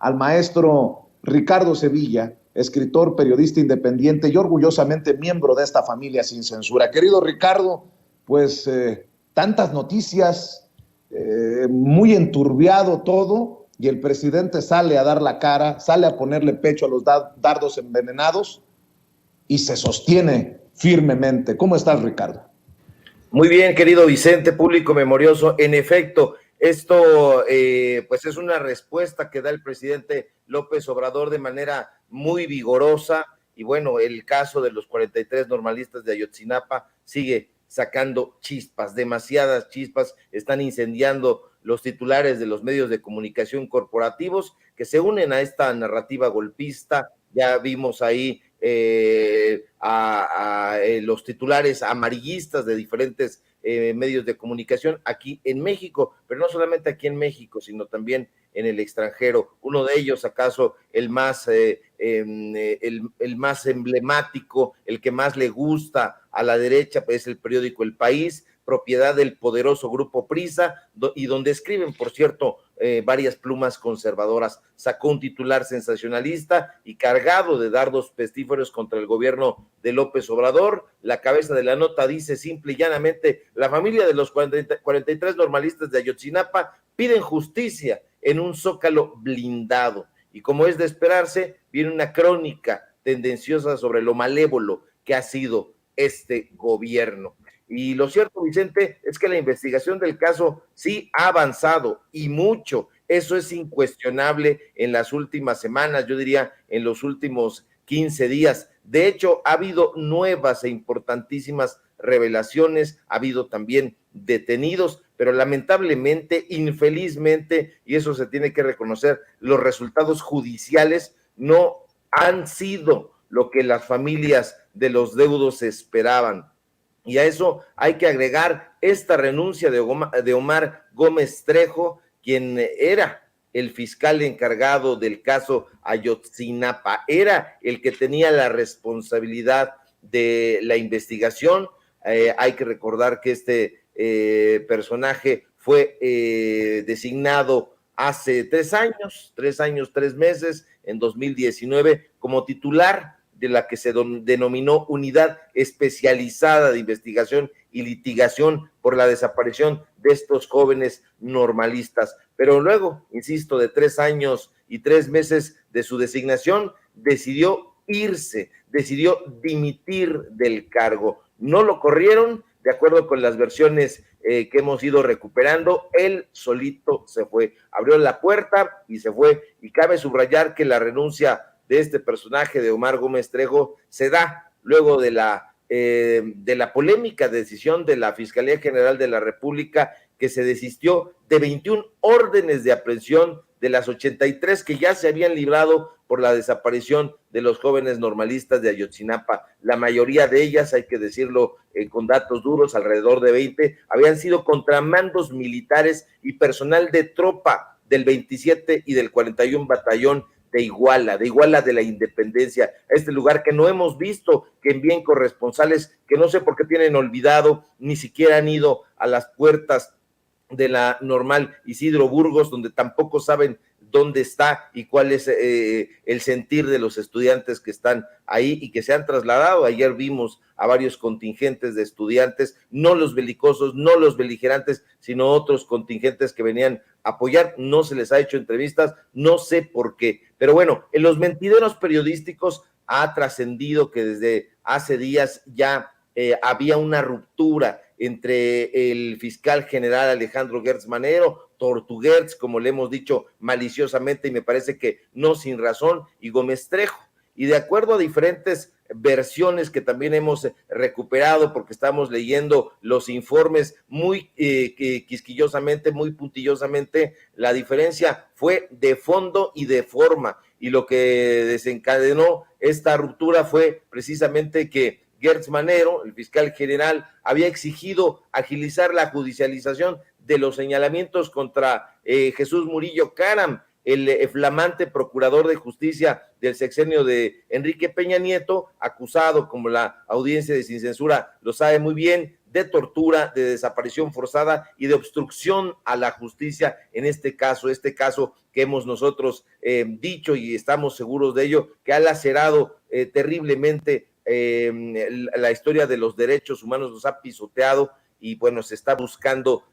al maestro Ricardo Sevilla, escritor, periodista independiente y orgullosamente miembro de esta familia sin censura. Querido Ricardo, pues tantas noticias, muy enturbiado todo, y el presidente sale a dar la cara, sale a ponerle pecho a los dardos envenenados y se sostiene firmemente. ¿Cómo estás, Ricardo? Muy bien, querido Vicente, público memorioso. En efecto, esto pues es una respuesta que da el presidente López Obrador de manera muy vigorosa, y bueno, el caso de los 43 normalistas de Ayotzinapa sigue sacando chispas, demasiadas chispas, están incendiando los titulares de los medios de comunicación corporativos que se unen a esta narrativa golpista. Ya vimos ahí los titulares amarillistas de diferentes medios de comunicación aquí en México, pero no solamente aquí en México, sino también en el extranjero. Uno de ellos, acaso el más emblemático, el que más le gusta a la derecha, pues es el periódico El País, propiedad del poderoso grupo Prisa, y donde escriben, por cierto, varias plumas conservadoras. Sacó un titular sensacionalista y cargado de dardos pestíferos contra el gobierno de López Obrador. La cabeza de la nota dice simple y llanamente: la familia de los 43 normalistas de Ayotzinapa piden justicia en un zócalo blindado. Y como es de esperarse, viene una crónica tendenciosa sobre lo malévolo que ha sido este gobierno. Y lo cierto, Vicente, es que la investigación del caso sí ha avanzado, y mucho. Eso es incuestionable en las últimas semanas, yo diría en los últimos 15 días. De hecho, ha habido nuevas e importantísimas revelaciones, ha habido también detenidos, pero lamentablemente, infelizmente, y eso se tiene que reconocer, los resultados judiciales no han sido lo que las familias de los deudos esperaban. Y a eso hay que agregar esta renuncia de Omar Gómez Trejo, quien era el fiscal encargado del caso Ayotzinapa, era el que tenía la responsabilidad de la investigación. Hay que recordar que este personaje fue designado hace 3 años, 3 meses, en 2019, como titular de la que se denominó Unidad Especializada de Investigación y Litigación por la desaparición de estos jóvenes normalistas. Pero luego, insisto, de 3 años y 3 meses de su designación, decidió irse, decidió dimitir del cargo. No lo corrieron, de acuerdo con las versiones que hemos ido recuperando, él solito se fue, abrió la puerta y se fue. Y cabe subrayar que la renuncia de este personaje de Omar Gómez Trejo se da luego de la polémica decisión de la Fiscalía General de la República, que se desistió de 21 órdenes de aprehensión de las 83 que ya se habían librado por la desaparición de los jóvenes normalistas de Ayotzinapa. La mayoría de ellas, hay que decirlo con datos duros, alrededor de 20, habían sido contramandos militares y personal de tropa del 27 y del 41 Batallón de Iguala de la Independencia, a este lugar que no hemos visto que envíen corresponsales, que no sé por qué tienen olvidado, ni siquiera han ido a las puertas de la normal Isidro Burgos, donde tampoco saben dónde está y cuál es el sentir de los estudiantes que están ahí y que se han trasladado. Ayer vimos a varios contingentes de estudiantes, no los belicosos, no los beligerantes, sino otros contingentes que venían a apoyar. No se les ha hecho entrevistas, no sé por qué. Pero bueno, en los mentideros periodísticos ha trascendido que desde hace días ya había una ruptura entre el fiscal general Alejandro Gertz Manero, Tortuguerz, como le hemos dicho maliciosamente, y me parece que no sin razón, y Gómez Trejo. Y de acuerdo a diferentes versiones que también hemos recuperado, porque estamos leyendo los informes muy quisquillosamente, muy puntillosamente, la diferencia fue de fondo y de forma, y lo que desencadenó esta ruptura fue precisamente que Gertz Manero, el fiscal general, había exigido agilizar la judicialización de los señalamientos contra Jesús Murillo Caram, el flamante procurador de justicia del sexenio de Enrique Peña Nieto, acusado, como la audiencia de Sin Censura lo sabe muy bien, de tortura, de desaparición forzada y de obstrucción a la justicia en este caso que hemos nosotros dicho y estamos seguros de ello, que ha lacerado terriblemente la historia de los derechos humanos, los ha pisoteado y bueno, se está buscando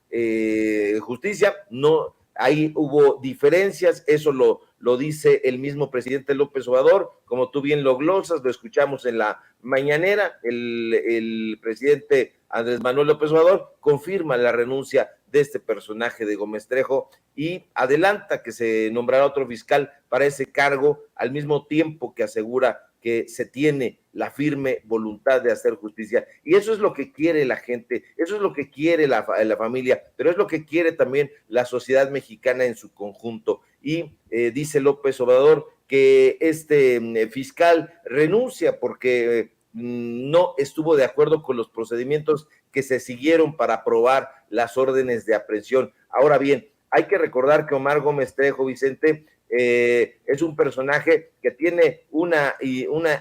justicia. No, ahí hubo diferencias, eso lo dice el mismo presidente López Obrador, como tú bien lo glosas, lo escuchamos en la mañanera, el presidente Andrés Manuel López Obrador confirma la renuncia de este personaje de Gómez Trejo y adelanta que se nombrará otro fiscal para ese cargo, al mismo tiempo que asegura que se tiene la firme voluntad de hacer justicia. Y eso es lo que quiere la gente, eso es lo que quiere la familia, pero es lo que quiere también la sociedad mexicana en su conjunto. Y dice López Obrador que este fiscal renuncia porque no estuvo de acuerdo con los procedimientos que se siguieron para aprobar las órdenes de aprehensión. Ahora bien, hay que recordar que Omar Gómez Trejo, Vicente, es un personaje que tiene una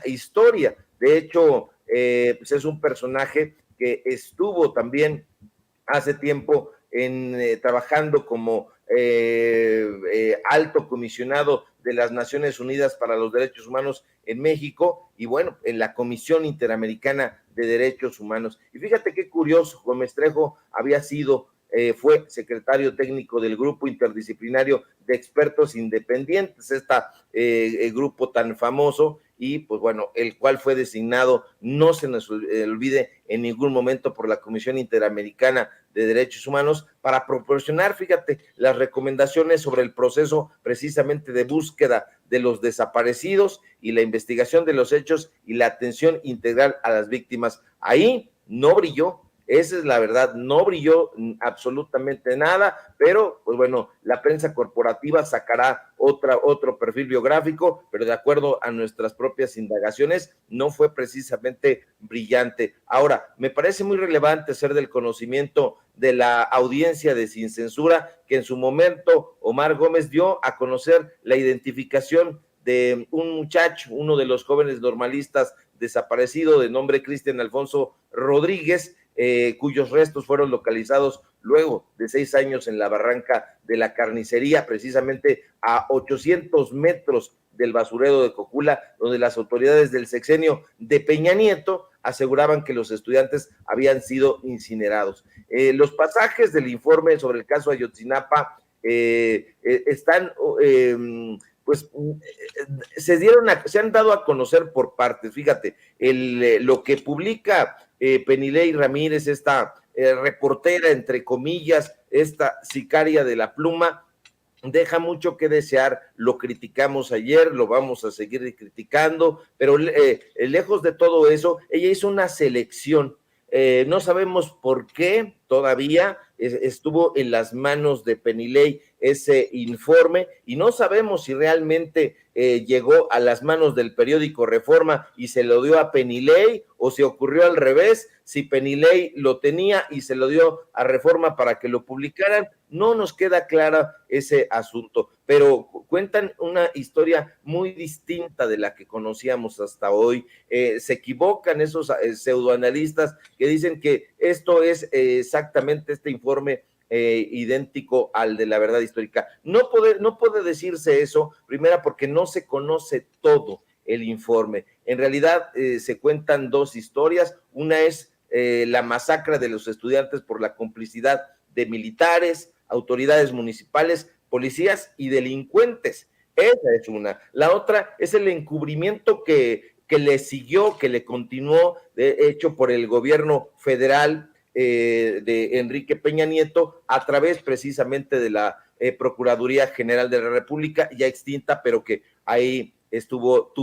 historia. De hecho, pues es un personaje que estuvo también hace tiempo trabajando como alto comisionado de las Naciones Unidas para los Derechos Humanos en México y bueno, en la Comisión Interamericana de Derechos Humanos. Y fíjate qué curioso, Gómez Trejo fue secretario técnico del Grupo Interdisciplinario de Expertos Independientes, grupo tan famoso, y pues bueno, el cual fue designado, no se nos olvide en ningún momento, por la Comisión Interamericana de Derechos Humanos para proporcionar, fíjate, las recomendaciones sobre el proceso precisamente de búsqueda de los desaparecidos y la investigación de los hechos y la atención integral a las víctimas. Ahí no brilló. Esa es la verdad, no brilló absolutamente nada, pero pues bueno, la prensa corporativa sacará otro perfil biográfico, pero de acuerdo a nuestras propias indagaciones, no fue precisamente brillante. Ahora, me parece muy relevante hacer del conocimiento de la audiencia de Sin Censura, que en su momento Omar Gómez dio a conocer la identificación de un muchacho, uno de los jóvenes normalistas desaparecido de nombre Cristian Alfonso Rodríguez, cuyos restos fueron localizados luego de 6 años en la barranca de la Carnicería, precisamente a 800 metros del basurero de Cocula, donde las autoridades del sexenio de Peña Nieto aseguraban que los estudiantes habían sido incinerados. Los pasajes del informe sobre el caso Ayotzinapa están pues se han dado a conocer por partes. Fíjate, lo que publica Penilei Ramírez, esta reportera, entre comillas, esta sicaria de la pluma, deja mucho que desear. Lo criticamos ayer, lo vamos a seguir criticando, pero lejos de todo eso, ella hizo una selección. No sabemos por qué todavía estuvo en las manos de Penilei ese informe y no sabemos si realmente llegó a las manos del periódico Reforma y se lo dio a Penilei o si ocurrió al revés, si Penilei lo tenía y se lo dio a Reforma para que lo publicaran. No nos queda clara ese asunto, pero cuentan una historia muy distinta de la que conocíamos hasta hoy. Se equivocan esos pseudoanalistas que dicen que esto es exactamente este informe idéntico al de la verdad histórica. No puede decirse eso, primera, porque no se conoce todo el informe. En realidad se cuentan dos historias. Una es la masacre de los estudiantes por la complicidad de militares, autoridades municipales, policías y delincuentes. Esa es una. La otra es el encubrimiento que le siguió, que le continuó, hecho por el gobierno federal de Enrique Peña Nieto, a través precisamente de la Procuraduría General de la República, ya extinta, pero que ahí estuvo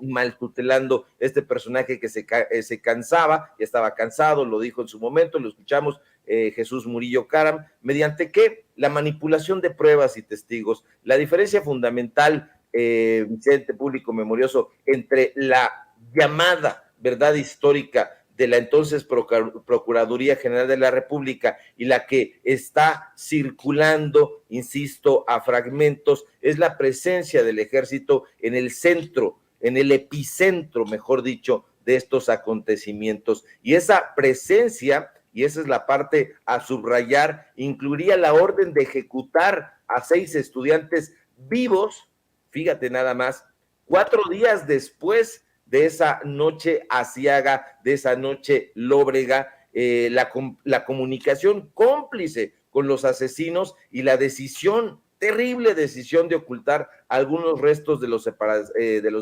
mal tutelando este personaje que se cansaba, ya estaba cansado, lo dijo en su momento, lo escuchamos, Jesús Murillo Caram, mediante que la manipulación de pruebas y testigos. La diferencia fundamental, Vicente, público memorioso, entre la llamada verdad histórica de la entonces Procuraduría General de la República y la que está circulando, insisto, a fragmentos, es la presencia del ejército en el centro, en el epicentro, mejor dicho, de estos acontecimientos. Y esa presencia y esa es la parte a subrayar, incluiría la orden de ejecutar a 6 estudiantes vivos, fíjate nada más, 4 días después de esa noche aciaga, de esa noche lóbrega, la comunicación cómplice con los asesinos y la decisión, terrible decisión de ocultar algunos restos de los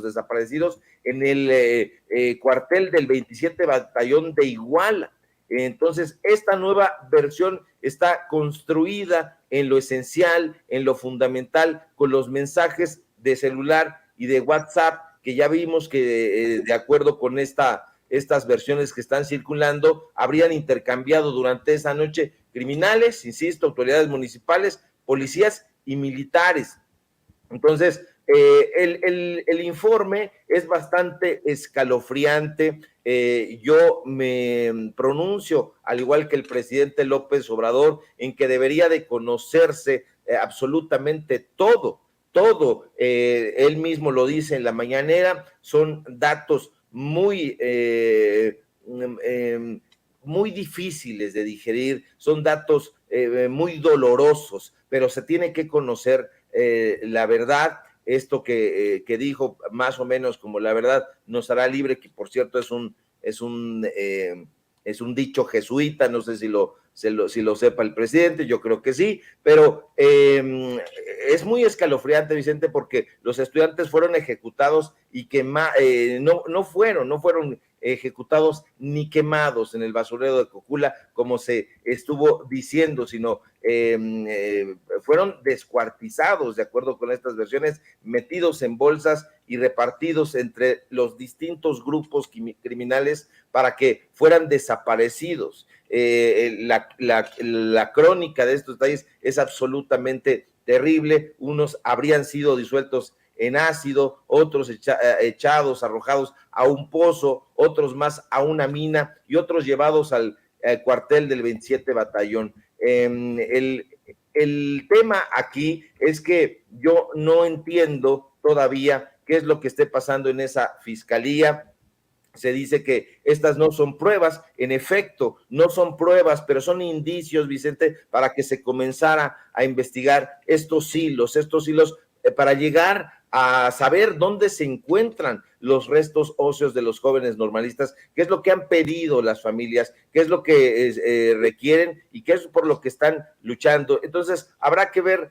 desaparecidos en el cuartel del 27 Batallón de Iguala. Entonces, esta nueva versión está construida en lo esencial, en lo fundamental, con los mensajes de celular y de WhatsApp, que ya vimos que de acuerdo con estas versiones que están circulando, habrían intercambiado durante esa noche criminales, insisto, autoridades municipales, policías y militares. Entonces, el informe es bastante escalofriante. Yo me pronuncio, al igual que el presidente López Obrador, en que debería de conocerse absolutamente todo. Él mismo lo dice en la mañanera, son datos muy muy difíciles de digerir, son datos muy dolorosos, pero se tiene que conocer la verdad. Esto que dijo más o menos como la verdad nos hará libre, que por cierto es un dicho jesuita, no sé si lo sepa el presidente, yo creo que sí, pero es muy escalofriante, Vicente, porque los estudiantes fueron ejecutados y no fueron ejecutados ni quemados en el basurero de Cocula, como se estuvo diciendo, sino fueron descuartizados, de acuerdo con estas versiones, metidos en bolsas y repartidos entre los distintos grupos criminales para que fueran desaparecidos. La crónica de estos detalles es absolutamente terrible. Unos habrían sido disueltos en ácido, otros echados, arrojados a un pozo, otros más a una mina y otros llevados al cuartel del 27 Batallón. El tema aquí es que yo no entiendo todavía qué es lo que esté pasando en esa fiscalía. Se dice que estas no son pruebas, en efecto, no son pruebas, pero son indicios, Vicente, para que se comenzara a investigar estos hilos para llegar a saber dónde se encuentran los restos óseos de los jóvenes normalistas, qué es lo que han pedido las familias, qué es lo que requieren y qué es por lo que están luchando. Entonces, habrá que ver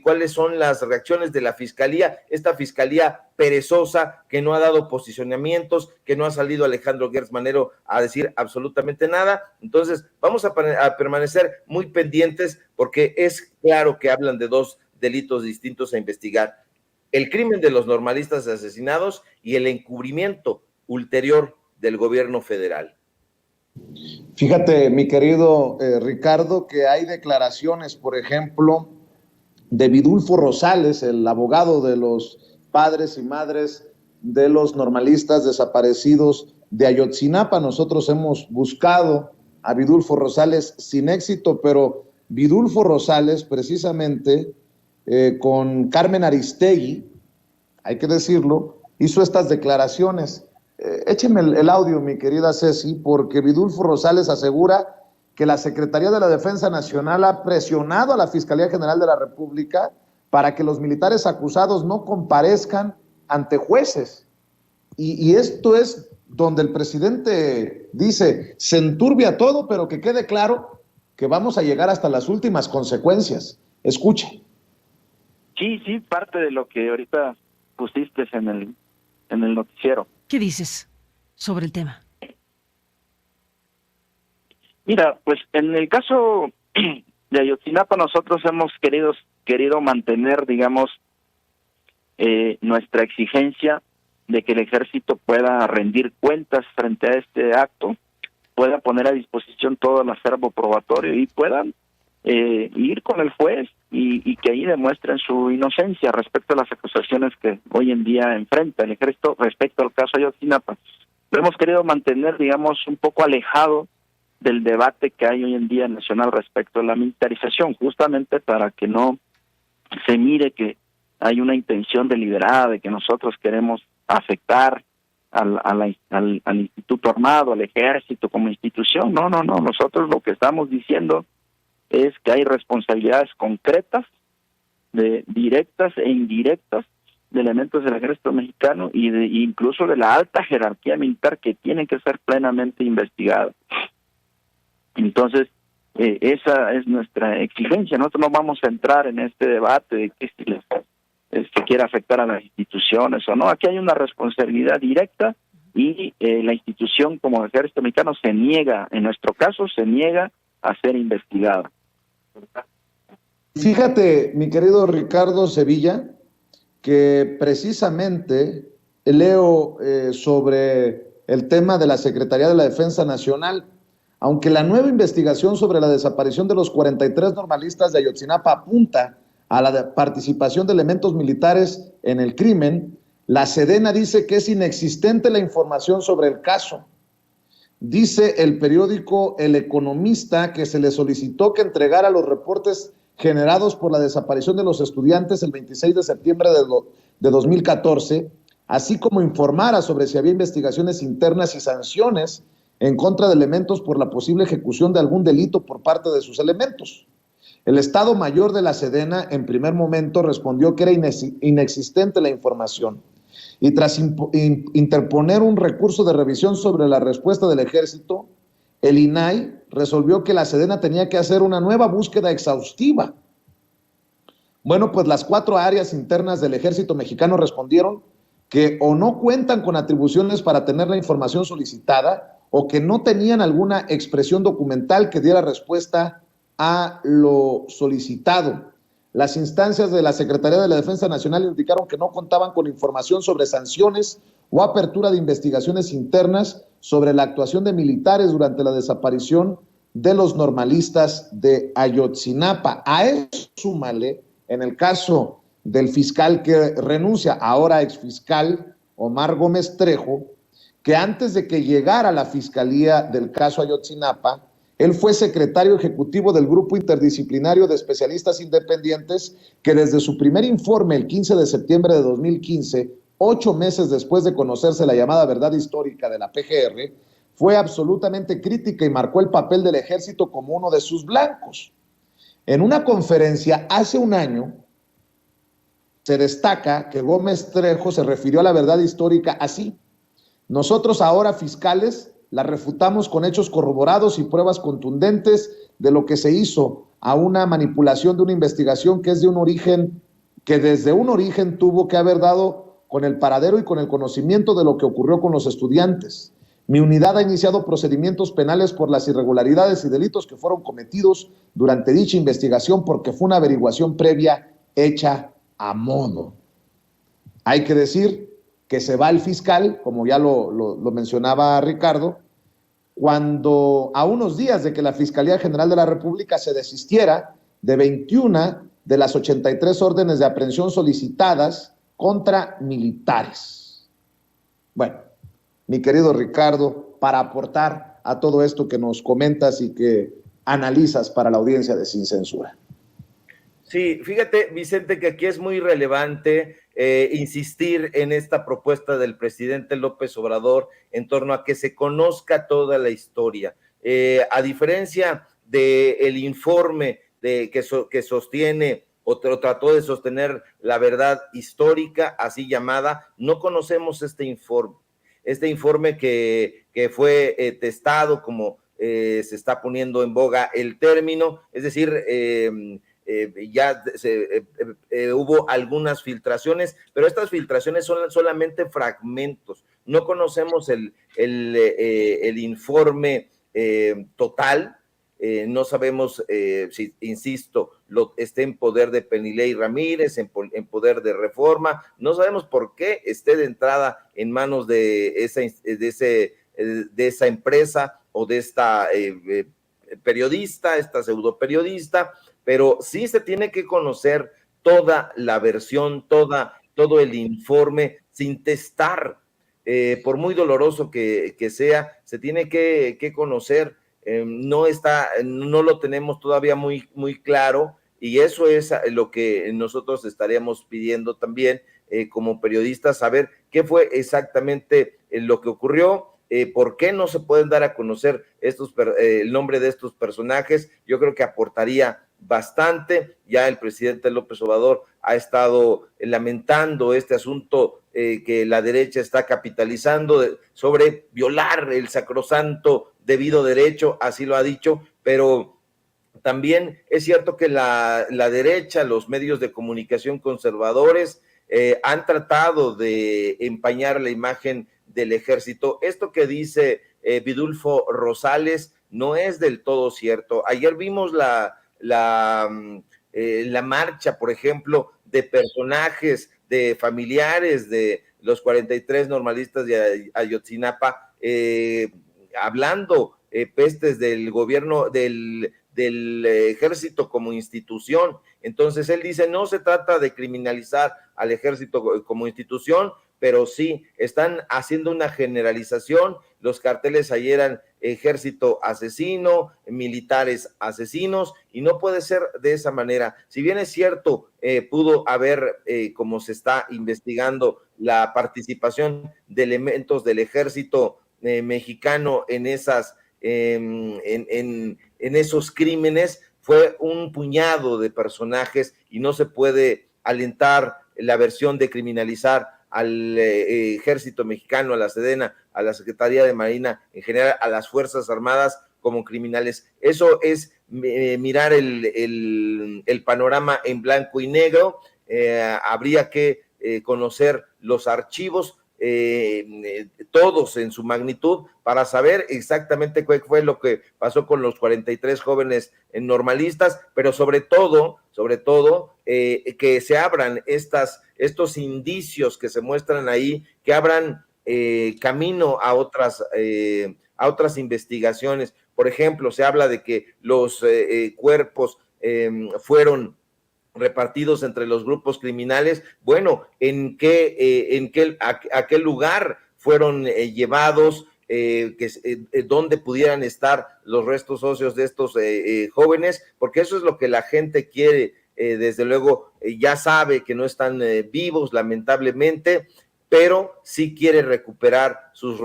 cuáles son las reacciones de la fiscalía, esta fiscalía perezosa que no ha dado posicionamientos, que no ha salido Alejandro Gertz Manero a decir absolutamente nada. Entonces vamos a permanecer muy pendientes, porque es claro que hablan de dos delitos distintos a investigar: el crimen de los normalistas asesinados y el encubrimiento ulterior del gobierno federal. Fíjate, mi querido Ricardo, que hay declaraciones, por ejemplo, de Vidulfo Rosales, el abogado de los padres y madres de los normalistas desaparecidos de Ayotzinapa. Nosotros hemos buscado a Vidulfo Rosales sin éxito, pero Vidulfo Rosales, precisamente, con Carmen Aristegui, hay que decirlo, hizo estas declaraciones. Écheme el audio, mi querida Ceci, porque Vidulfo Rosales asegura que la Secretaría de la Defensa Nacional ha presionado a la Fiscalía General de la República para que los militares acusados no comparezcan ante jueces. Y esto es donde el presidente dice, se enturbia todo, pero que quede claro que vamos a llegar hasta las últimas consecuencias. Escuche. Sí, parte de lo que ahorita pusiste en el noticiero. ¿Qué dices sobre el tema? Mira, pues en el caso de Ayotzinapa nosotros hemos querido mantener, digamos, nuestra exigencia de que el ejército pueda rendir cuentas frente a este acto, pueda poner a disposición todo el acervo probatorio y puedan ir con el juez y que ahí demuestren su inocencia respecto a las acusaciones que hoy en día enfrenta el ejército respecto al caso Ayotzinapa. Lo hemos querido mantener, digamos, un poco alejado del debate que hay hoy en día nacional respecto a la militarización, justamente para que no se mire que hay una intención deliberada de que nosotros queremos afectar al Instituto Armado, al Ejército como institución. No. Nosotros lo que estamos diciendo es que hay responsabilidades concretas, directas e indirectas, de elementos del Ejército Mexicano incluso de la alta jerarquía militar, que tienen que ser plenamente investigadas. Entonces, esa es nuestra exigencia. Nosotros no vamos a entrar en este debate de que si se quiere afectar a las instituciones o no. Aquí hay una responsabilidad directa y la institución como Ejército Mexicano se niega, en nuestro caso, se niega a ser investigada. Fíjate, mi querido Ricardo Sevilla, que precisamente leo sobre el tema de la Secretaría de la Defensa Nacional. Aunque la nueva investigación sobre la desaparición de los 43 normalistas de Ayotzinapa apunta a la participación de elementos militares en el crimen, la Sedena dice que es inexistente la información sobre el caso. Dice el periódico El Economista que se le solicitó que entregara los reportes generados por la desaparición de los estudiantes el 26 de septiembre de 2014, así como informara sobre si había investigaciones internas y sanciones en contra de elementos por la posible ejecución de algún delito por parte de sus elementos. El Estado Mayor de la Sedena, en primer momento, respondió que era inexistente la información, y tras interponer un recurso de revisión sobre la respuesta del Ejército, el INAI resolvió que la Sedena tenía que hacer una nueva búsqueda exhaustiva. Bueno, pues las 4 áreas internas del Ejército Mexicano respondieron que o no cuentan con atribuciones para tener la información solicitada, o que no tenían alguna expresión documental que diera respuesta a lo solicitado. Las instancias de la Secretaría de la Defensa Nacional indicaron que no contaban con información sobre sanciones o apertura de investigaciones internas sobre la actuación de militares durante la desaparición de los normalistas de Ayotzinapa. A eso súmale, en el caso del fiscal que renuncia, ahora exfiscal Omar Gómez Trejo, que antes de que llegara a la fiscalía del caso Ayotzinapa, él fue secretario ejecutivo del Grupo Interdisciplinario de Especialistas Independientes, que desde su primer informe el 15 de septiembre de 2015, 8 meses después de conocerse la llamada verdad histórica de la PGR, fue absolutamente crítica y marcó el papel del Ejército como uno de sus blancos. En una conferencia hace un año, se destaca que Gómez Trejo se refirió a la verdad histórica así: nosotros ahora, fiscales, la refutamos con hechos corroborados y pruebas contundentes de lo que se hizo a una manipulación de una investigación que desde un origen tuvo que haber dado con el paradero y con el conocimiento de lo que ocurrió con los estudiantes. Mi unidad ha iniciado procedimientos penales por las irregularidades y delitos que fueron cometidos durante dicha investigación, porque fue una averiguación previa hecha a modo. Hay que decir que se va el fiscal, como ya lo mencionaba Ricardo, cuando a unos días de que la Fiscalía General de la República se desistiera de 21 de las 83 órdenes de aprehensión solicitadas contra militares. Bueno, mi querido Ricardo, para aportar a todo esto que nos comentas y que analizas para la audiencia de Sin Censura. Sí, fíjate, Vicente, que aquí es muy relevante insistir en esta propuesta del presidente López Obrador en torno a que se conozca toda la historia. A diferencia del informe que sostiene o trató de sostener la verdad histórica, así llamada, no conocemos este informe. Este informe que fue testado, como se está poniendo en boga el término, es decir, hubo algunas filtraciones, pero estas filtraciones son solamente fragmentos. No conocemos el informe total. No sabemos si, insisto, esté en poder de Penilei Ramírez, en poder de Reforma. No sabemos por qué esté de entrada en manos de esa empresa o de esta periodista, esta pseudo periodista, pero sí se tiene que conocer toda la versión, todo el informe sin testar, por muy doloroso que sea, se tiene que conocer. No lo tenemos todavía muy, muy claro, y eso es lo que nosotros estaríamos pidiendo también como periodistas, saber qué fue exactamente lo que ocurrió. ¿Por qué no se pueden dar a conocer el nombre de estos personajes? Yo creo que aportaría bastante. Ya el presidente López Obrador ha estado lamentando este asunto que la derecha está capitalizando sobre violar el sacrosanto debido derecho, así lo ha dicho, pero también es cierto que la derecha, los medios de comunicación conservadores, han tratado de empañar la imagen del ejército. Esto que dice Vidulfo Rosales no es del todo cierto. Ayer vimos la marcha, por ejemplo, de personajes, de familiares de los 43 normalistas de Ayotzinapa, hablando pestes del gobierno, del ejército como institución. Entonces él dice, no se trata de criminalizar al ejército como institución, pero sí están haciendo una generalización. Los carteles ayer eran ejército asesino, militares asesinos, y no puede ser de esa manera. Si bien es cierto, pudo haber, como se está investigando, la participación de elementos del ejército mexicano en esas en esos crímenes, fue un puñado de personajes y no se puede alentar la versión de criminalizar al ejército mexicano, a la Sedena, a la Secretaría de Marina, en general a las Fuerzas Armadas como criminales. Eso es mirar el panorama en blanco y negro. Habría que conocer los archivos, todos en su magnitud, para saber exactamente qué fue lo que pasó con los 43 jóvenes normalistas, pero sobre todo, que se abran estos indicios que se muestran ahí, que abran camino a otras investigaciones. Por ejemplo, se habla de que los cuerpos fueron repartidos entre los grupos criminales. Bueno, a qué lugar fueron llevados, dónde pudieran estar los restos óseos de estos jóvenes, porque eso es lo que la gente quiere. Desde luego, ya sabe que no están vivos, lamentablemente, pero sí quiere recuperar sus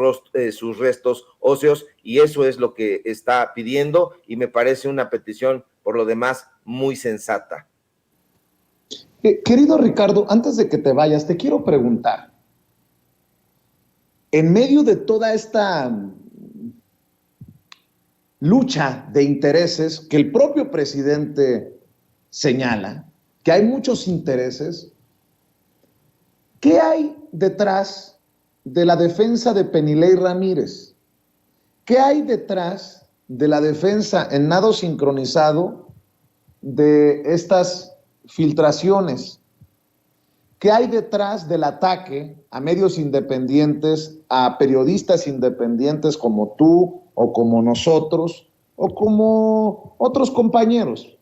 restos óseos, y eso es lo que está pidiendo, y me parece una petición, por lo demás, muy sensata. Querido Ricardo, antes de que te vayas, te quiero preguntar, en medio de toda esta lucha de intereses que el propio presidente señala, que hay muchos intereses, ¿qué hay detrás de la defensa de Penilei Ramírez? ¿Qué hay detrás de la defensa en nado sincronizado de estas filtraciones? ¿Qué hay detrás del ataque a medios independientes, a periodistas independientes como tú o como nosotros o como otros compañeros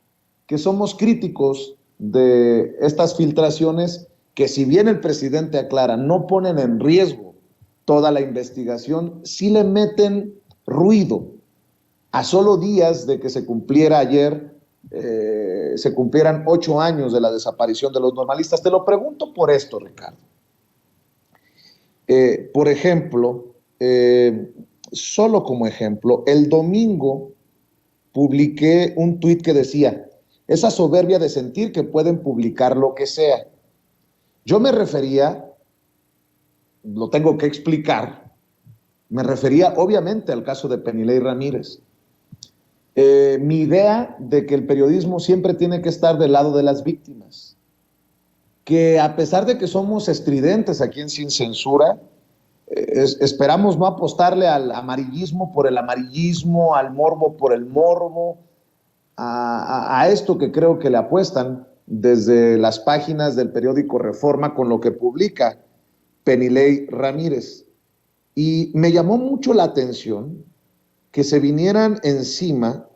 que somos críticos de estas filtraciones que, si bien el presidente aclara, no ponen en riesgo toda la investigación, sí le meten ruido? A solo días de que se cumpliera ayer, se cumplieran 8 años de la desaparición de los normalistas. Te lo pregunto por esto, Ricardo. Por ejemplo, solo como ejemplo, el domingo publiqué un tuit que decía: esa soberbia de sentir que pueden publicar lo que sea. Yo me refería, lo tengo que explicar, me refería obviamente al caso de Penilei Ramírez. Mi idea de que el periodismo siempre tiene que estar del lado de las víctimas, que a pesar de que somos estridentes aquí en Sin Censura, esperamos no apostarle al amarillismo por el amarillismo, al morbo por el morbo, a esto que creo que le apuestan desde las páginas del periódico Reforma con lo que publica Penilei Ramírez. Y me llamó mucho la atención que se vinieran encima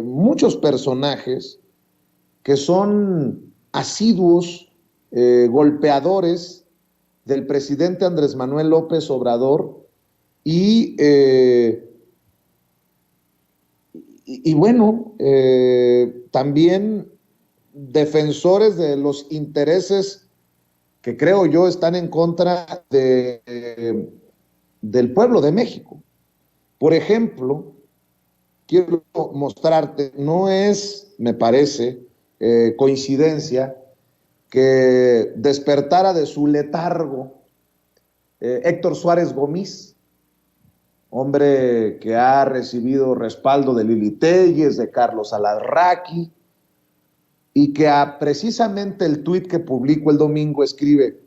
muchos personajes que son asiduos golpeadores del presidente Andrés Manuel López Obrador y también defensores de los intereses que creo yo están en contra del pueblo de México. Por ejemplo, quiero mostrarte, no es, me parece, coincidencia que despertara de su letargo Héctor Suárez Gómez, hombre que ha recibido respaldo de Lili Téllez, de Carlos Alarraqui, y que precisamente el tuit que publicó el domingo escribe,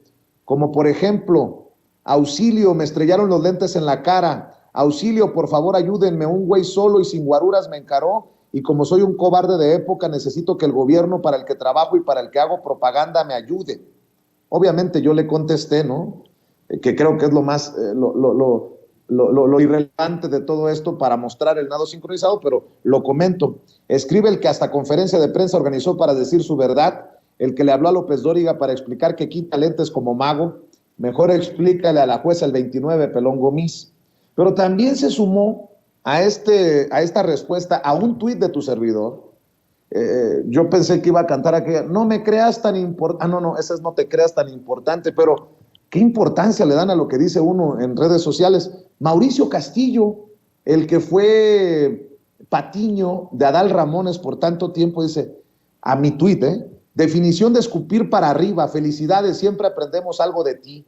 como por ejemplo, auxilio, me estrellaron los lentes en la cara, auxilio, por favor ayúdenme, un güey solo y sin guaruras me encaró, y como soy un cobarde de época, necesito que el gobierno para el que trabajo y para el que hago propaganda me ayude. Obviamente yo le contesté, ¿no? Que creo que es lo más, lo irrelevante de todo esto para mostrar el nado sincronizado, pero lo comento. Escribe el que hasta conferencia de prensa organizó para decir su verdad, el que le habló a López Dóriga para explicar que quita lentes como mago, mejor explícale a la jueza el 29, Pelón Gómez. Pero también se sumó a esta respuesta a un tuit de tu servidor. Yo pensé que iba a cantar aquella, no me creas tan importante, no, esa es no te creas tan importante, pero ¿qué importancia le dan a lo que dice uno en redes sociales? Mauricio Castillo, el que fue patiño de Adal Ramones por tanto tiempo, dice, a mi tuit, definición de escupir para arriba, felicidades, siempre aprendemos algo de ti.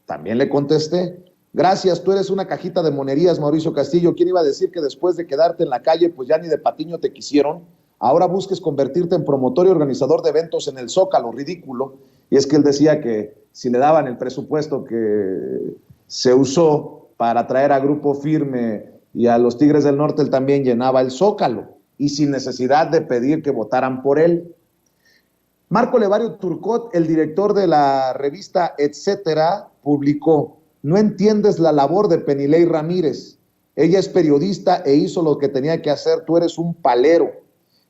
También le contesté, gracias, tú eres una cajita de monerías, Mauricio Castillo. ¿Quién iba a decir que después de quedarte en la calle, pues ya ni de patiño te quisieron? Ahora busques convertirte en promotor y organizador de eventos en el Zócalo, ridículo. Y es que él decía que si le daban el presupuesto que se usó para traer a Grupo Firme y a los Tigres del Norte, él también llenaba el Zócalo, y sin necesidad de pedir que votaran por él. Marco Levario Turcot, el director de la revista Etcétera, publicó, no entiendes la labor de Penilei Ramírez, ella es periodista e hizo lo que tenía que hacer, tú eres un palero.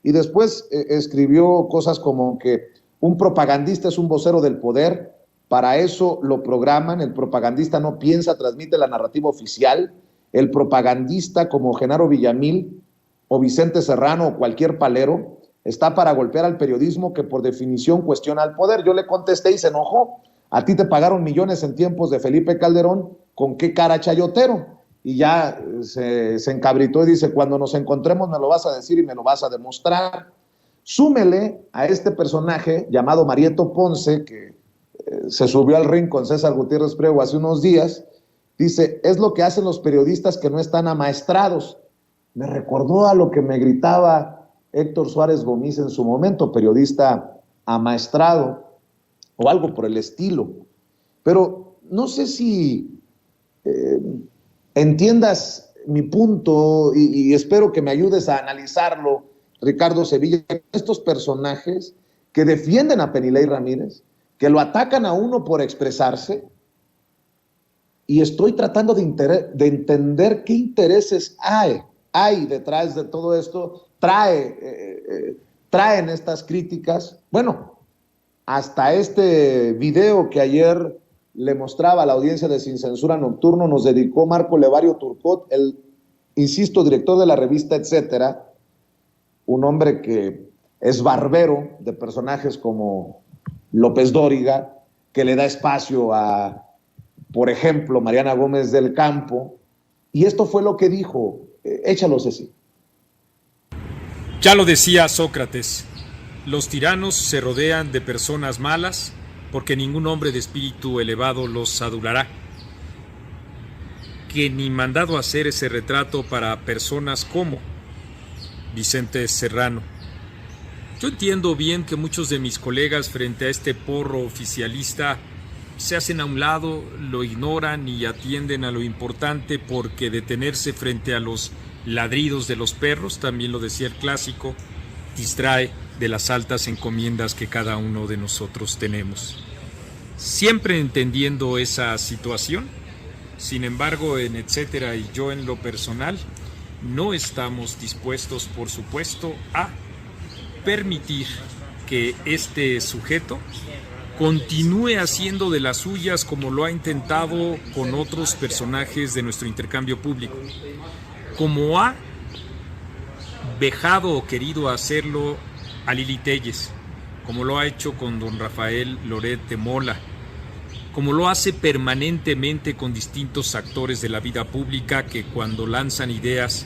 Y después escribió cosas como que un propagandista es un vocero del poder, para eso lo programan, el propagandista no piensa, transmite la narrativa oficial, el propagandista como Genaro Villamil o Vicente Serrano o cualquier palero está para golpear al periodismo que por definición cuestiona al poder. Yo le contesté y se enojó, a ti te pagaron millones en tiempos de Felipe Calderón, ¿con qué cara chayotero? Y ya se encabritó y dice, cuando nos encontremos me lo vas a decir y me lo vas a demostrar. Súmele a este personaje llamado Marieto Ponce, que se subió al ring con César Gutiérrez Priego hace unos días, dice, es lo que hacen los periodistas que no están amaestrados. Me recordó a lo que me gritaba Héctor Suárez Gómez en su momento, periodista amaestrado, o algo por el estilo. Pero no sé si entiendas mi punto y espero que me ayudes a analizarlo, Ricardo Sevilla, estos personajes que defienden a Penilei Ramírez, que lo atacan a uno por expresarse, y estoy tratando de entender qué intereses hay detrás de todo esto, traen estas críticas. Bueno, hasta este video que ayer le mostraba a la audiencia de Sin Censura Nocturno nos dedicó Marco Levario Turcot, el, insisto, director de la revista Etcétera, un hombre que es barbero de personajes como López Dóriga, que le da espacio a, por ejemplo, Mariana Gómez del Campo, y esto fue lo que dijo. Échalo, Ceci. Ya lo decía Sócrates, los tiranos se rodean de personas malas porque ningún hombre de espíritu elevado los adulará. Que ni mandado a hacer ese retrato para personas como Vicente Serrano. Yo entiendo bien que muchos de mis colegas frente a este porro oficialista se hacen a un lado, lo ignoran y atienden a lo importante porque detenerse frente a los ladridos de los perros, también lo decía el clásico, distrae de las altas encomiendas que cada uno de nosotros tenemos. Siempre entendiendo esa situación, sin embargo, en Etcétera y yo en lo personal, no estamos dispuestos, por supuesto, a permitir que este sujeto continúe haciendo de las suyas como lo ha intentado con otros personajes de nuestro intercambio público, como ha vejado o querido hacerlo a Lili Téllez, como lo ha hecho con don Rafael Loret de Mola, como lo hace permanentemente con distintos actores de la vida pública que cuando lanzan ideas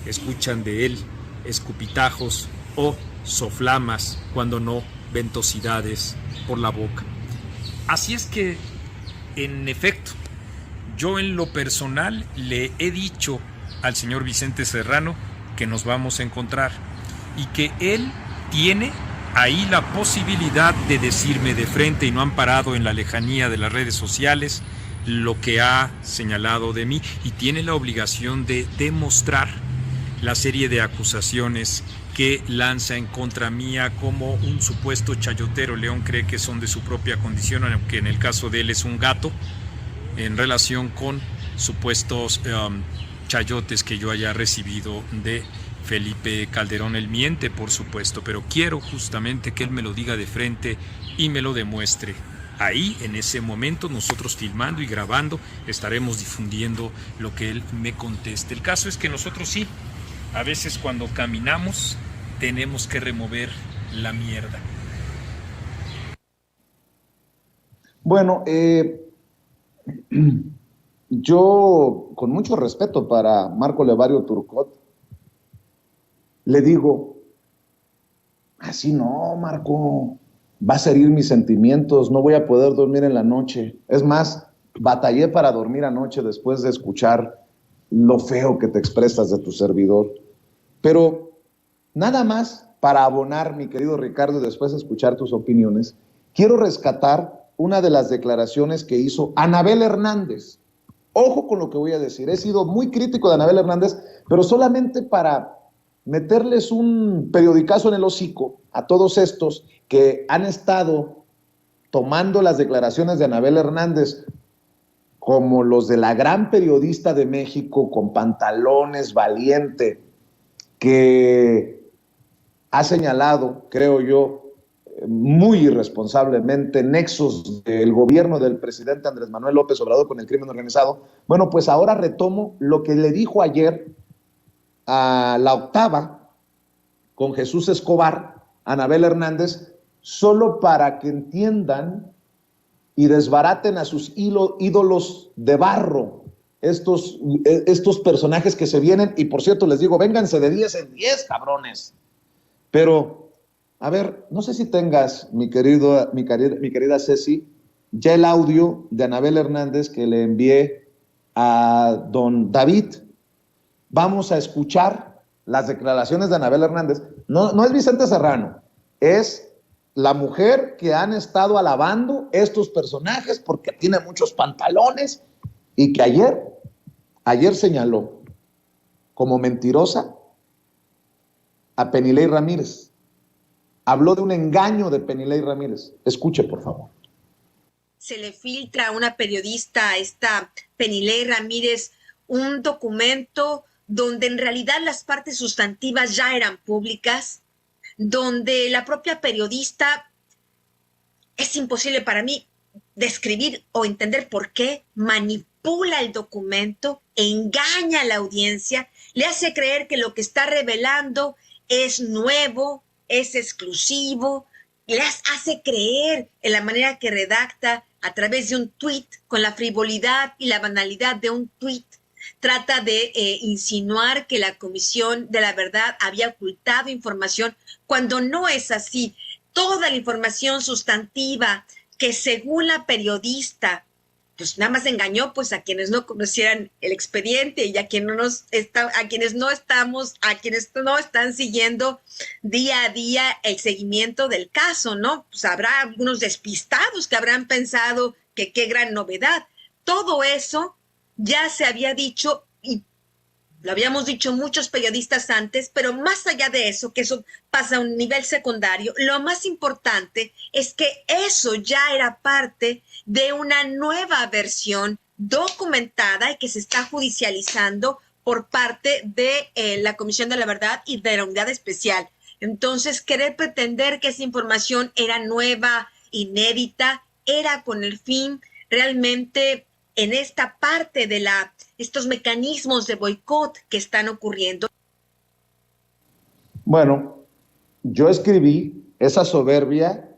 escuchan de él escupitajos o soflamas, cuando no ventosidades por la boca. Así es que, en efecto, yo en lo personal le he dicho al señor Vicente Serrano que nos vamos a encontrar y que él tiene ahí la posibilidad de decirme de frente y no amparado en la lejanía de las redes sociales lo que ha señalado de mí, y tiene la obligación de demostrar la serie de acusaciones que lanza en contra mía como un supuesto chayotero. León cree que son de su propia condición, aunque en el caso de él es un gato, en relación con supuestos chayotes que yo haya recibido de Felipe Calderón. Él miente, por supuesto, pero quiero justamente que él me lo diga de frente y me lo demuestre. Ahí, en ese momento, nosotros filmando y grabando, estaremos difundiendo lo que él me conteste. El caso es que nosotros sí, a veces cuando caminamos, tenemos que remover la mierda. Bueno, yo, con mucho respeto para Marco Levario Turcot, le digo, así no, Marco, vas a herir mis sentimientos, no voy a poder dormir en la noche. Es más, batallé para dormir anoche después de escuchar lo feo que te expresas de tu servidor. Pero nada más para abonar, mi querido Ricardo, y después de escuchar tus opiniones, quiero rescatar una de las declaraciones que hizo Anabel Hernández. Ojo con lo que voy a decir, he sido muy crítico de Anabel Hernández, pero solamente para meterles un periodicazo en el hocico a todos estos que han estado tomando las declaraciones de Anabel Hernández como los de la gran periodista de México con pantalones, valiente, que ha señalado, creo yo, muy irresponsablemente nexos del gobierno del presidente Andrés Manuel López Obrador con el crimen organizado. Bueno, pues ahora retomo lo que le dijo ayer a La Octava con Jesús Escobar, Anabel Hernández, solo para que entiendan y desbaraten a sus ídolos de barro, estos personajes que se vienen. Y por cierto, les digo, vénganse de 10 en 10, cabrones. Pero, a ver, no sé si tengas, mi querida Ceci, ya el audio de Anabel Hernández que le envié a don David. Vamos a escuchar las declaraciones de Anabel Hernández. No es Vicente Serrano, es la mujer que han estado alabando estos personajes porque tiene muchos pantalones y que ayer señaló como mentirosa a Penilei Ramírez. Habló de un engaño de Penilei Ramírez. Escuche, por favor. Se le filtra a una periodista, esta Penilei Ramírez, un documento donde en realidad las partes sustantivas ya eran públicas, donde la propia periodista, es imposible para mí describir o entender por qué manipula el documento, engaña a la audiencia, le hace creer que lo que está revelando es nuevo, es exclusivo, les hace creer en la manera que redacta a través de un tuit, con la frivolidad y la banalidad de un tuit. Trata de insinuar que la Comisión de la Verdad había ocultado información cuando no es así. Toda la información sustantiva que según la periodista, pues nada más engañó pues a quienes no conocieran el expediente y a quienes no están siguiendo día a día el seguimiento del caso, ¿no? Pues habrá algunos despistados que habrán pensado que qué gran novedad. Todo eso ya se había dicho y lo habíamos dicho muchos periodistas antes, pero más allá de eso, que eso pasa a un nivel secundario, lo más importante es que eso ya era parte de una nueva versión documentada y que se está judicializando por parte de la Comisión de la Verdad y de la Unidad Especial. Entonces, querer pretender que esa información era nueva, inédita, era con el fin realmente en esta parte de estos mecanismos de boicot que están ocurriendo. Bueno, yo escribí esa soberbia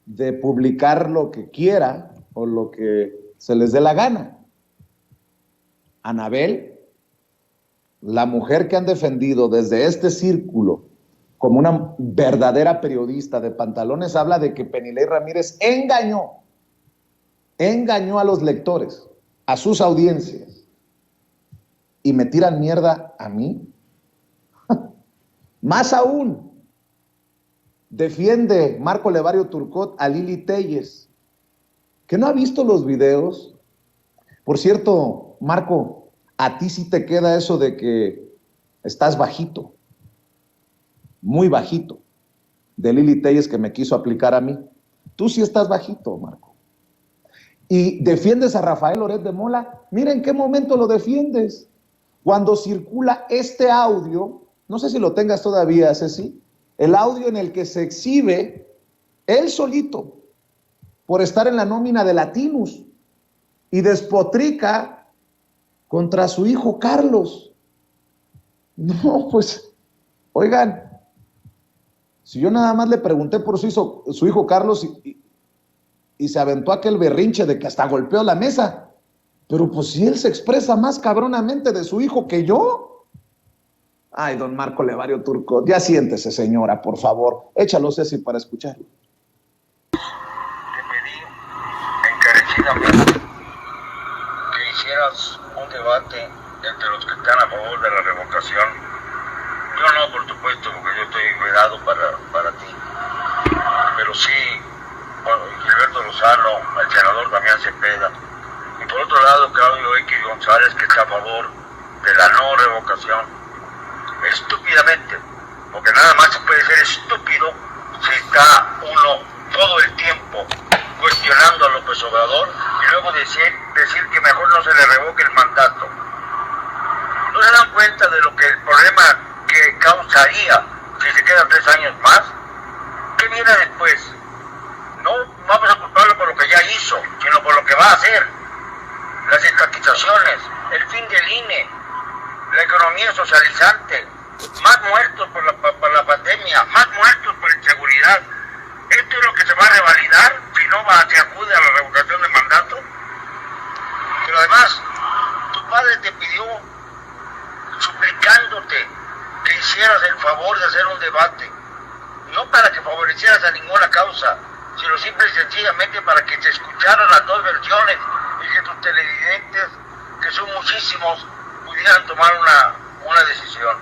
de publicar lo que quiera o lo que se les dé la gana. Anabel, la mujer que han defendido desde este círculo como una verdadera periodista de pantalones, habla de que Penilei Ramírez engañó a los lectores, a sus audiencias, y me tiran mierda a mí. Más aún, defiende Marco Levario Turcot a Lili Telles, que no ha visto los videos. Por cierto, Marco, a ti sí te queda eso de que estás bajito, muy bajito, de Lili Telles que me quiso aplicar a mí. Tú sí estás bajito, Marco. Y defiendes a Rafael Loret de Mola. Mira en qué momento lo defiendes. Cuando circula este audio, no sé si lo tengas todavía, Ceci, el audio en el que se exhibe él solito por estar en la nómina de Latinus y despotrica contra su hijo Carlos. No, pues, oigan, si yo nada más le pregunté por su hijo Carlos y se aventó aquel berrinche de que hasta golpeó la mesa, pero pues si él se expresa más cabronamente de su hijo que yo. Ay, don Marco Levario Turcot, ya siéntese, señora, por favor. Échalo, Ceci, para escucharlo. Te pedí encarecidamente que hicieras un debate entre los que están a favor de la revocación. Yo no, por supuesto, porque yo estoy vedado para ti. Pero sí, bueno, Gilberto Lozano, el senador Damián Cepeda. Y por otro lado, Claudio X González, que está a favor de la no revocación. Estúpidamente, porque nada más se puede ser estúpido si está uno todo el tiempo cuestionando a López Obrador y luego decir que mejor no se le revoque el mandato. ¿No se dan cuenta de lo que el problema que causaría si se queda 3 años más? ¿Qué viene después? No vamos a culparlo por lo que ya hizo, sino por lo que va a hacer. Las estatizaciones, el fin del INE, la economía socializante, más muertos por la pandemia, más muertos por inseguridad. ¿Esto es lo que se va a revalidar si no se acude a la revocación del mandato? Pero además, tu padre te pidió, suplicándote, que hicieras el favor de hacer un debate, no para que favorecieras a ninguna causa, sino simple y sencillamente para que se escucharan las dos versiones y que tus televidentes, que son muchísimos, pudieran tomar una decisión.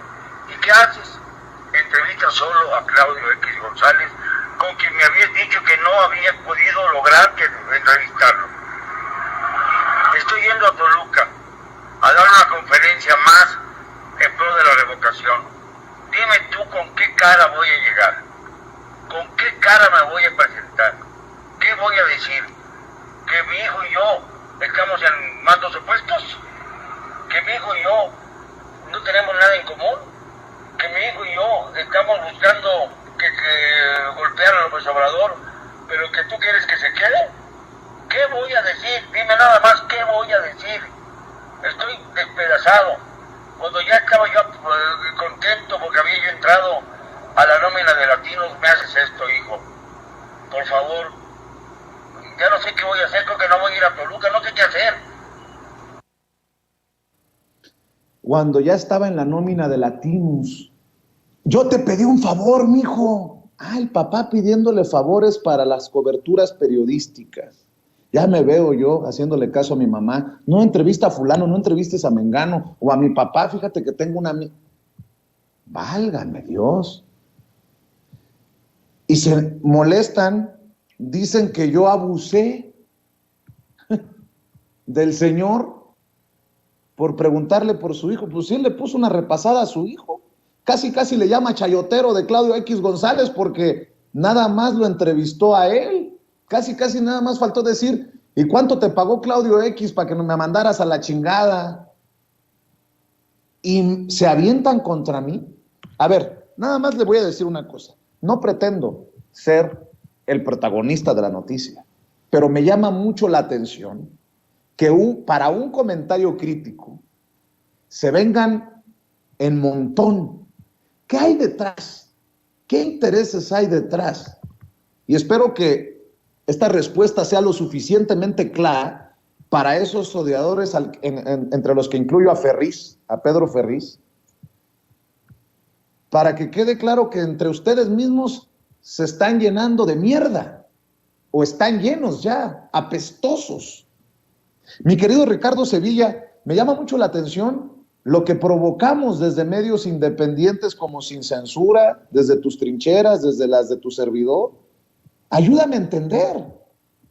¿Y qué haces? Entrevistas solo a Claudio X González, con quien me habías dicho que no había podido lograr entrevistarlo. Estoy yendo a Toluca a dar una conferencia más en pro de la revocación. Dime tú con qué cara voy a llegar, con qué cara me voy a presentar, qué voy a decir, que mi hijo y yo estamos en mandos opuestos, que mi hijo y yo no tenemos nada en común, que mi hijo y yo estamos buscando que golpear a López Obrador, pero que tú quieres que se quede. ¿Qué voy a decir? Dime nada más, ¿qué voy a decir? Estoy despedazado. Cuando ya estaba yo contento porque había yo entrado a la nómina de Latinos, me haces esto, hijo. Por favor, ya no sé qué voy a hacer, creo que no voy a ir a Toluca, no sé qué hacer. Cuando ya estaba en la nómina de Latinus, yo te pedí un favor, mijo. El papá pidiéndole favores para las coberturas periodísticas. Ya me veo yo haciéndole caso a mi mamá. No entrevista a fulano, no entrevistes a Mengano. O a mi papá, fíjate que tengo una... Válgame Dios. Y se molestan, dicen que yo abusé del señor por preguntarle por su hijo. Pues sí, le puso una repasada a su hijo. Casi le llama chayotero de Claudio X González porque nada más lo entrevistó a él. Casi nada más faltó decir, ¿y cuánto te pagó Claudio X para que no me mandaras a la chingada? Y se avientan contra mí. A ver, nada más le voy a decir una cosa. No pretendo ser el protagonista de la noticia, pero me llama mucho la atención que para un comentario crítico se vengan en montón. ¿Qué hay detrás? ¿Qué intereses hay detrás? Y espero que esta respuesta sea lo suficientemente clara para esos odiadores, entre los que incluyo a Ferriz, a Pedro Ferriz, para que quede claro que entre ustedes mismos se están llenando de mierda, o están llenos ya, apestosos. Mi querido Ricardo Sevilla, me llama mucho la atención lo que provocamos desde medios independientes como Sin Censura, desde tus trincheras, desde las de tu servidor. Ayúdame a entender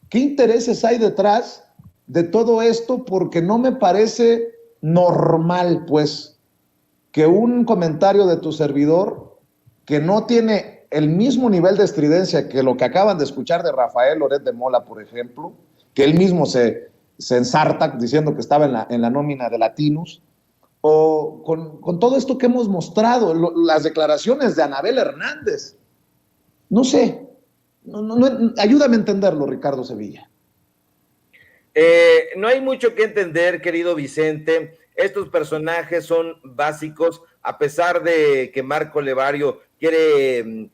qué intereses hay detrás de todo esto, porque no me parece normal, pues, que un comentario de tu servidor que no tiene el mismo nivel de estridencia que lo que acaban de escuchar de Rafael Loret de Mola, por ejemplo, que él mismo se ensarta diciendo que estaba en la nómina de Latinos, o con todo esto que hemos mostrado, las declaraciones de Anabel Hernández. No sé, ayúdame a entenderlo, Ricardo Sevilla. No hay mucho que entender, querido Vicente. Estos personajes son básicos, a pesar de que Marco Levario quiere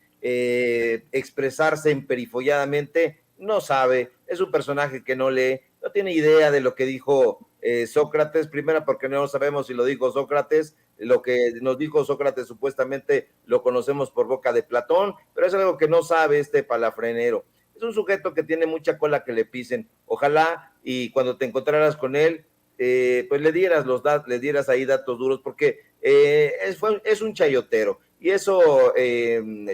expresarse emperifolladamente, no sabe, es un personaje que no lee, no tiene idea de lo que dijo Sócrates, primero porque no sabemos si lo dijo Sócrates, lo que nos dijo Sócrates supuestamente lo conocemos por boca de Platón, pero es algo que no sabe este palafrenero. Es un sujeto que tiene mucha cola que le pisen. Ojalá y cuando te encontraras con él, pues le dieras ahí datos duros, porque es un chayotero. Y eso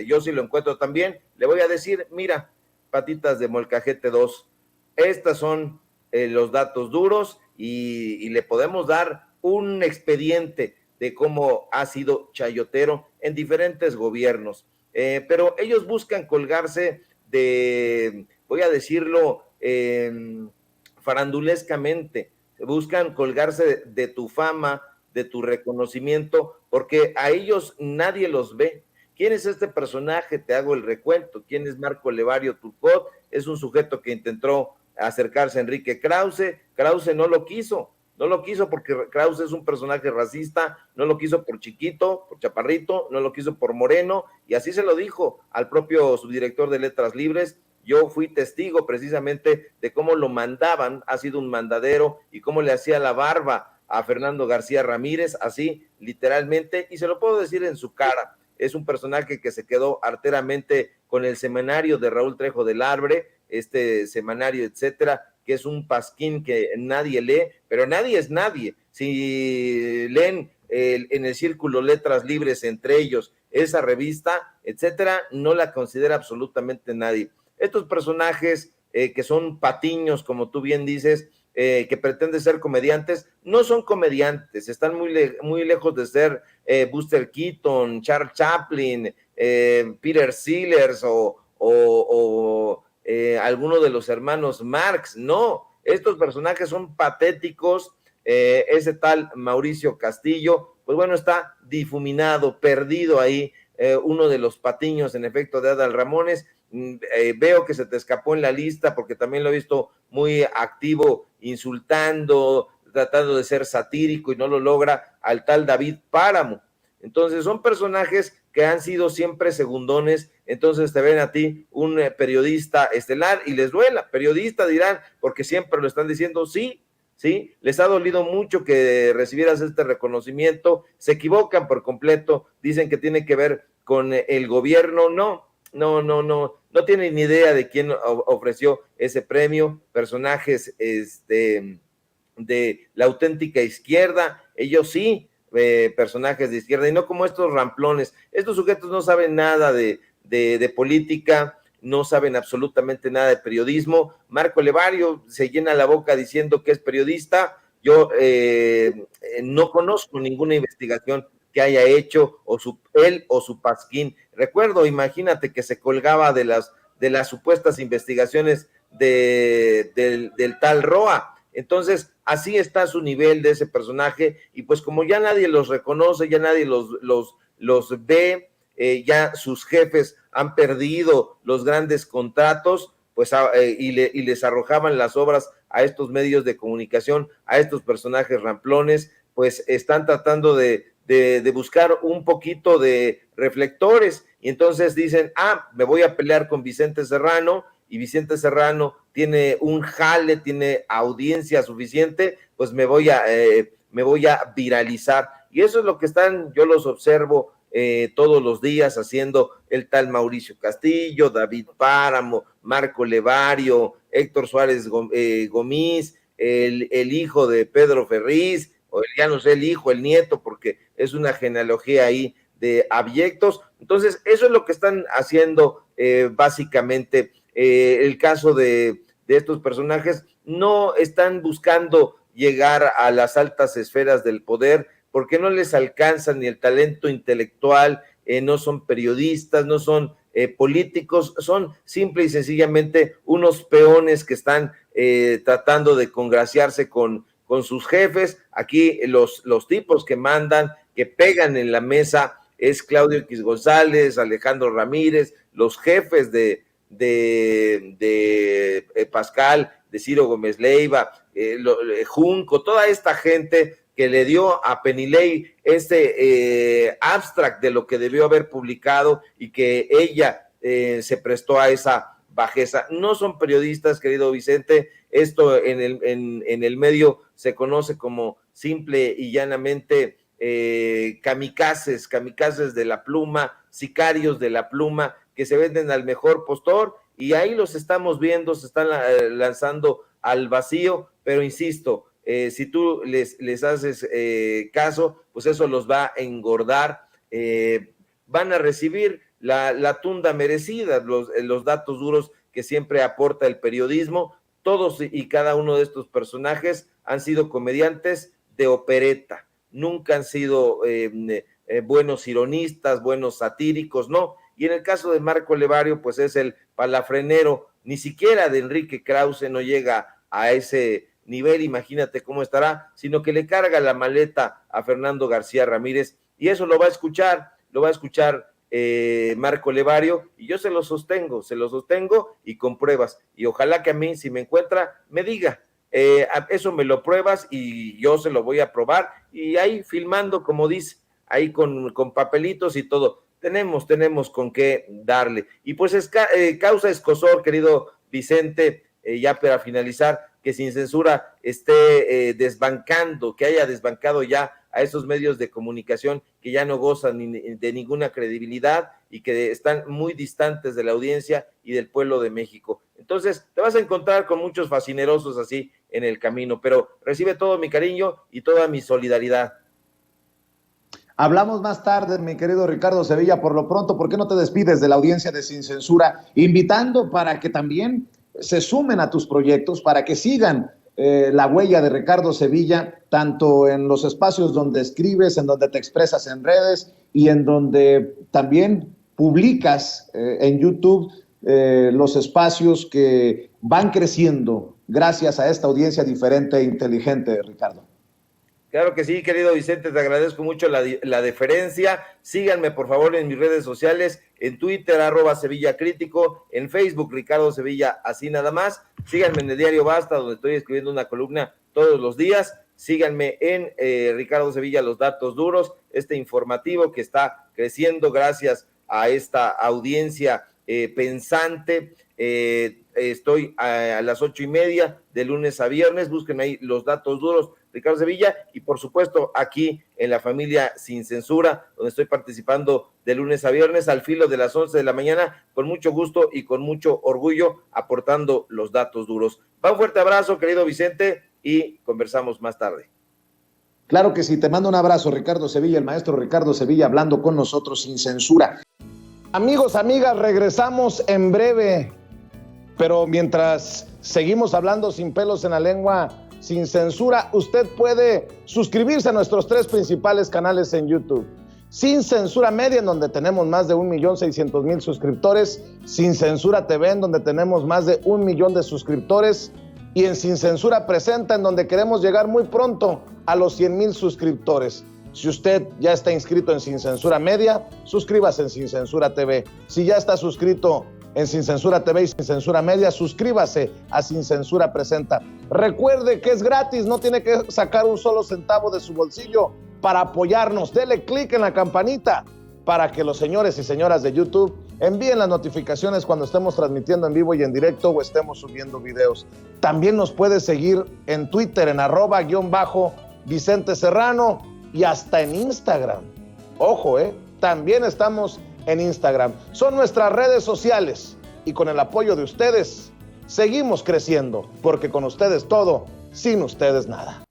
yo si lo encuentro también, le voy a decir, mira, patitas de molcajete 2, estas son los datos duros y le podemos dar un expediente de cómo ha sido chayotero en diferentes gobiernos. Pero ellos buscan colgarse de, voy a decirlo farandulescamente, buscan colgarse de tu fama, de tu reconocimiento, porque a ellos nadie los ve. ¿Quién es este personaje? Te hago el recuento. ¿Quién es Marco Levario Turcot? Es un sujeto que intentó acercarse a Enrique Krause. Krause no lo quiso porque Krause es un personaje racista, no lo quiso por chiquito, por chaparrito, no lo quiso por moreno, y así se lo dijo al propio subdirector de Letras Libres. Yo fui testigo precisamente de cómo lo mandaban, ha sido un mandadero, y cómo le hacía la barba a Fernando García Ramírez, así literalmente, y se lo puedo decir en su cara. Es un personaje que se quedó arteramente con el semanario de Raúl Trejo del Arbre, este semanario, etcétera, que es un pasquín que nadie lee, pero nadie es nadie. Si leen en el círculo Letras Libres, entre ellos esa revista, etcétera, no la considera absolutamente nadie. Estos personajes que son patiños, como tú bien dices, que pretenden ser comediantes, no son comediantes, están muy lejos de ser Buster Keaton, Charles Chaplin, Peter Sellers o alguno de los hermanos Marx. No, estos personajes son patéticos. Ese tal Mauricio Castillo, pues bueno, está difuminado, perdido ahí. Uno de los patiños, en efecto, de Adal Ramones. Veo que se te escapó en la lista, porque también lo he visto muy activo, insultando, tratando de ser satírico, y no lo logra, al tal David Páramo. Entonces son personajes que han sido siempre segundones. Entonces te ven a ti un periodista estelar y les duela. Periodista dirán, porque siempre lo están diciendo. Sí, les ha dolido mucho que recibieras este reconocimiento. Se equivocan por completo, dicen que tiene que ver con el gobierno. No tienen ni idea de quién ofreció ese premio. Personajes de la auténtica izquierda, ellos sí, personajes de izquierda, y no como estos ramplones. Estos sujetos no saben nada de política, no saben absolutamente nada de periodismo. Marco Levario se llena la boca diciendo que es periodista. Yo no conozco ninguna investigación que haya hecho, él o su pasquín. Recuerdo, imagínate, que se colgaba de las supuestas investigaciones del tal Roa. Entonces, así está su nivel de ese personaje, y pues como ya nadie los reconoce, ya nadie los ve, ya sus jefes han perdido los grandes contratos, pues y les arrojaban las obras a estos medios de comunicación, a estos personajes ramplones, pues están tratando de buscar un poquito de reflectores, y entonces dicen, me voy a pelear con Vicente Serrano, y Vicente Serrano tiene un jale, tiene audiencia suficiente, pues me voy a viralizar. Y eso es lo que yo los observo todos los días haciendo el tal Mauricio Castillo, David Páramo, Marco Levario, Héctor Suárez Gomis, el hijo de Pedro Ferriz, o ya no sé, el hijo, el nieto, porque es una genealogía ahí de abyectos. Entonces, eso es lo que están haciendo básicamente. El caso de estos personajes, no están buscando llegar a las altas esferas del poder, porque no les alcanza ni el talento intelectual, no son periodistas, no son políticos, son simple y sencillamente unos peones que están tratando de congraciarse con sus jefes. Aquí los tipos que mandan, que pegan en la mesa, es Claudio X González, Alejandro Ramírez, los jefes de Pascal, de Ciro Gómez Leiva, Junco, toda esta gente que le dio a Penilei abstract de lo que debió haber publicado y que ella se prestó a esa bajeza. No son periodistas, querido Vicente, esto en el medio se conoce como simple y llanamente kamikazes de la pluma, sicarios de la pluma, que se venden al mejor postor, y ahí los estamos viendo, se están lanzando al vacío, pero insisto, si tú les haces caso, pues eso los va a engordar, van a recibir la tunda merecida, los datos duros que siempre aporta el periodismo. Todos y cada uno de estos personajes han sido comediantes de opereta, nunca han sido buenos ironistas, buenos satíricos, no. Y en el caso de Marco Levario, pues es el palafrenero, ni siquiera de Enrique Krause no llega a ese nivel, imagínate cómo estará, sino que le carga la maleta a Fernando García Ramírez, y eso lo va a escuchar Marco Levario, y yo se lo sostengo y con pruebas, y ojalá que a mí, si me encuentra, me diga, eso me lo pruebas y yo se lo voy a probar, y ahí filmando, como dice, ahí con papelitos y todo, tenemos con qué darle. Y pues causa escozor, querido Vicente, ya para finalizar, que Sin Censura esté desbancando, que haya desbancado ya a esos medios de comunicación que ya no gozan de ninguna credibilidad y que están muy distantes de la audiencia y del pueblo de México. Entonces, te vas a encontrar con muchos fascinerosos así en el camino, pero recibe todo mi cariño y toda mi solidaridad. Hablamos más tarde, mi querido Ricardo Sevilla. Por lo pronto, ¿por qué no te despides de la audiencia de Sin Censura, invitando para que también se sumen a tus proyectos, para que sigan la huella de Ricardo Sevilla, tanto en los espacios donde escribes, en donde te expresas en redes y en donde también publicas en YouTube los espacios que van creciendo gracias a esta audiencia diferente e inteligente, Ricardo? Claro que sí, querido Vicente, te agradezco mucho la deferencia. Síganme, por favor, en mis redes sociales, en Twitter, @SevillaCrítico, en Facebook, Ricardo Sevilla, así nada más. Síganme en el diario Basta, donde estoy escribiendo una columna todos los días. Síganme en Ricardo Sevilla, Los Datos Duros, este informativo que está creciendo gracias a esta audiencia pensante. Estoy a las 8:30 de lunes a viernes. Búsquenme ahí Los Datos Duros, Ricardo Sevilla, y por supuesto aquí en la familia Sin Censura, donde estoy participando de lunes a viernes al filo de las 11 de la mañana, con mucho gusto y con mucho orgullo, aportando los datos duros. Un fuerte abrazo, querido Vicente, y conversamos más tarde. Claro que sí, te mando un abrazo, Ricardo Sevilla, el maestro Ricardo Sevilla, hablando con nosotros Sin Censura. Amigos, amigas, regresamos en breve, pero mientras seguimos hablando sin pelos en la lengua, Sin Censura, usted puede suscribirse a nuestros 3 principales canales en YouTube. Sin Censura Media, en donde tenemos más de 1.600.000 suscriptores, Sin Censura TV, en donde tenemos más de 1 millón de suscriptores, y en Sin Censura Presenta, en donde queremos llegar muy pronto a los 100,000 suscriptores. Si usted ya está inscrito en Sin Censura Media, suscríbase en Sin Censura TV. Si ya está suscrito en Sin Censura TV y Sin Censura Media, suscríbase a Sin Censura Presenta. Recuerde que es gratis, no tiene que sacar un solo centavo de su bolsillo para apoyarnos. Dele clic en la campanita para que los señores y señoras de YouTube Envíen las notificaciones cuando estemos transmitiendo en vivo y en directo o estemos subiendo videos. También nos puedes seguir en Twitter en @Vicente Serrano y hasta en Instagram. Ojo, también estamos en Instagram. Son nuestras redes sociales y con el apoyo de ustedes seguimos creciendo, porque con ustedes todo, sin ustedes nada.